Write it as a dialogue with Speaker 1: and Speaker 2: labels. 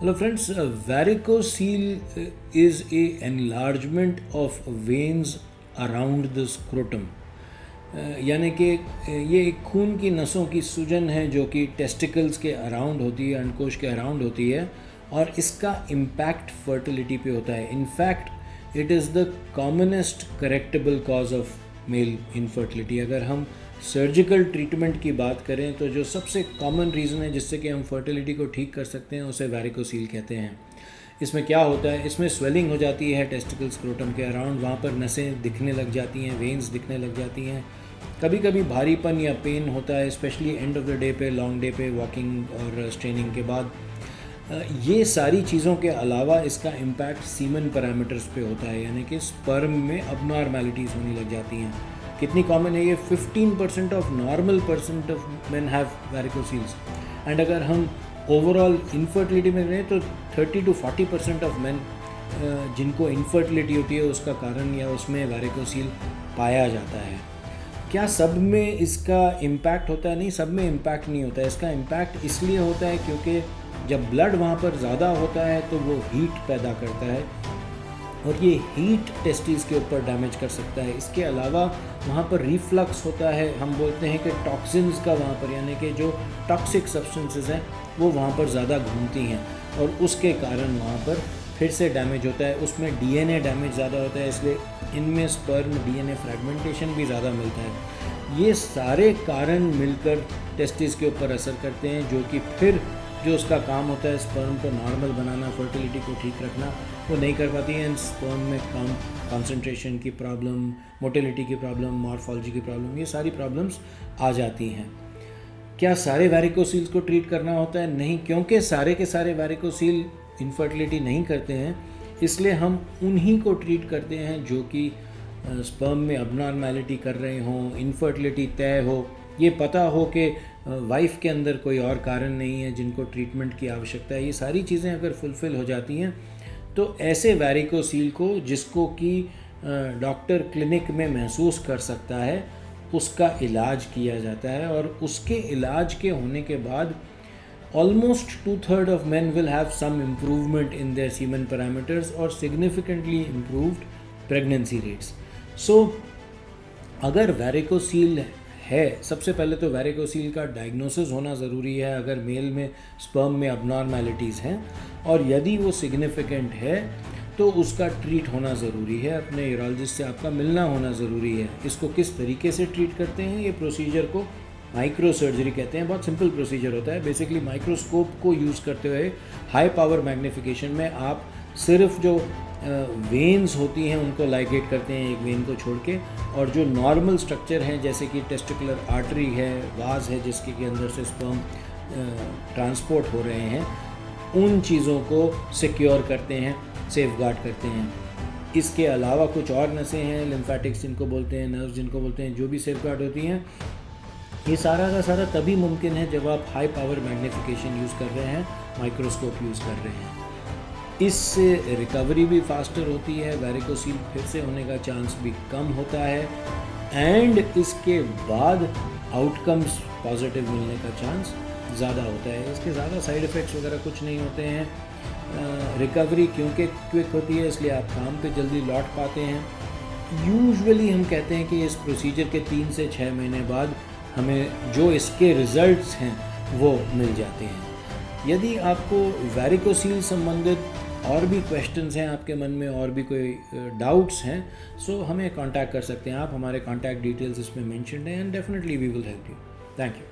Speaker 1: Hello friends, varicocele is a enlargement of veins around the scrotum. यानी कि ये एक खून की नसों की सूजन है जो कि टेस्टिकल्स के अराउंड होती है, अंडकोश के अराउंड होती है, और इसका इम्पैक्ट फर्टिलिटी पे होता है. In fact it is the commonest correctable cause of male infertility. अगर हम सर्जिकल ट्रीटमेंट की बात करें तो जो सबसे कॉमन रीज़न है जिससे कि हम फर्टिलिटी को ठीक कर सकते हैं उसे वैरिकोसील कहते हैं. इसमें क्या होता है, इसमें स्वेलिंग हो जाती है टेस्टिकल स्क्रोटम के अराउंड, वहाँ पर नसें दिखने लग जाती हैं, वेन्स दिखने लग जाती हैं. कभी कभी भारीपन या पेन होता है, specially end of the day पे, लॉन्ग डे पे, वॉकिंग और स्ट्रेनिंग के बाद. ये सारी चीज़ों के अलावा इसका इम्पैक्ट सीमन पैरामीटर्स पे होता है, यानी कि स्पर्म में अबनॉर्मैलिटीज़ होने लग जाती हैं. कितनी कॉमन है ये? 15% of normal percent of men have varicoceles. And अगर हम ओवरऑल इनफर्टिलिटी में रहें तो 30 to 40% ऑफ मेन जिनको इनफर्टिलिटी होती है उसका कारण या उसमें वैरिकोसील पाया जाता है. क्या सब में इसका इम्पैक्ट होता है? नहीं, सब में इम्पैक्ट नहीं होता है. इसका इम्पैक्ट इसलिए होता है क्योंकि जब ब्लड वहाँ पर ज़्यादा होता है तो वो हीट पैदा करता है और ये हीट टेस्टिस के ऊपर डैमेज कर सकता है. इसके अलावा वहाँ पर रिफ्लक्स होता है. हम बोलते हैं कि टॉक्सिन्स का वहाँ पर, यानी कि जो टॉक्सिक सब्सटेंसेस हैं वो वहाँ पर ज़्यादा घूमती हैं और उसके कारण वहाँ पर फिर से डैमेज होता है. उसमें डीएनए डैमेज ज़्यादा होता है, इसलिए इनमें स्पर्म डीएनए फ्रैगमेंटेशन भी ज़्यादा मिलता है. ये सारे कारण मिलकर टेस्टिस के ऊपर असर करते हैं, जो कि फिर जो उसका काम होता है स्पर्म को नॉर्मल बनाना, फर्टिलिटी को ठीक रखना, वो नहीं कर पाती हैं. स्पर्म में कम कंसंट्रेशन की प्रॉब्लम, मोटिलिटी की प्रॉब्लम, मॉर्फोलॉजी की प्रॉब्लम, ये सारी प्रॉब्लम्स आ जाती हैं. क्या सारे वैरिकोसील्स को ट्रीट करना होता है? नहीं, क्योंकि सारे के सारे वैरिकोसील इनफर्टिलिटी नहीं करते हैं, इसलिए हम उन्हीं को ट्रीट करते हैं जो कि स्पर्म में अबनॉर्मैलिटी कर रहे हों, इनफर्टिलिटी तय हो, ये पता हो कि वाइफ के अंदर कोई और कारण नहीं है जिनको ट्रीटमेंट की आवश्यकता है. ये सारी चीज़ें अगर फुलफ़िल हो जाती हैं तो ऐसे वैरिकोसील को, जिसको कि डॉक्टर क्लिनिक में महसूस कर सकता है, उसका इलाज किया जाता है. और उसके इलाज के होने के बाद almost 2/3 of man will have some improvement in their semen parameters और significantly improved pregnancy rates. So अगर वैरिकोसील है, सबसे पहले तो वैरिकोसील का डायग्नोसिस होना ज़रूरी है अगर मेल में स्पर्म में अबनॉर्मैलिटीज़ हैं, और यदि वो सिग्निफिकेंट है तो उसका ट्रीट होना ज़रूरी है. अपने यूरोलॉजिस्ट से आपका मिलना होना ज़रूरी है. इसको किस तरीके से ट्रीट करते हैं? ये प्रोसीजर को माइक्रो सर्जरी कहते हैं. बहुत सिंपल प्रोसीजर होता है. बेसिकली माइक्रोस्कोप को यूज़ करते हुए हाई पावर मैग्नीफिकेशन में आप सिर्फ जो वेन्स होती हैं उनको लाइगेट करते हैं, एक वेन को छोड़ के, और जो नॉर्मल स्ट्रक्चर हैं जैसे कि टेस्टिकुलर आर्टरी है, वाज है जिसके के अंदर से स्पर्म ट्रांसपोर्ट हो रहे हैं, उन चीज़ों को सिक्योर करते हैं, सेफ गार्ड करते हैं. इसके अलावा कुछ और नसें हैं, लिम्फेटिक्स जिनको बोलते हैं, नर्व्स जिनको बोलते हैं, जो भी सेफ गार्ड होती हैं. ये सारा का सारा तभी मुमकिन है जब आप हाई पावर मैग्नीफिकेशन यूज़ कर रहे हैं, माइक्रोस्कोप यूज़ कर रहे हैं. इससे रिकवरी भी फास्टर होती है, वैरिकोसील फिर से होने का चांस भी कम होता है, एंड इसके बाद आउटकम्स पॉजिटिव मिलने का चांस ज़्यादा होता है. इसके ज़्यादा साइड इफ़ेक्ट्स वगैरह कुछ नहीं होते हैं. रिकवरी क्योंकि क्विक होती है इसलिए आप काम पे जल्दी लौट पाते हैं. यूजुअली हम कहते हैं कि इस प्रोसीजर के 3 से 6 महीने बाद हमें जो इसके रिज़ल्ट्स हैं वो मिल जाते हैं. यदि आपको वैरिकोसील संबंधित और भी क्वेश्चंस हैं आपके मन में, और भी कोई डाउट्स हैं, सो हमें कांटेक्ट कर सकते हैं आप. हमारे कांटेक्ट डिटेल्स इसमें मेंशन्ड हैं, and definitely we will help you. Thank you.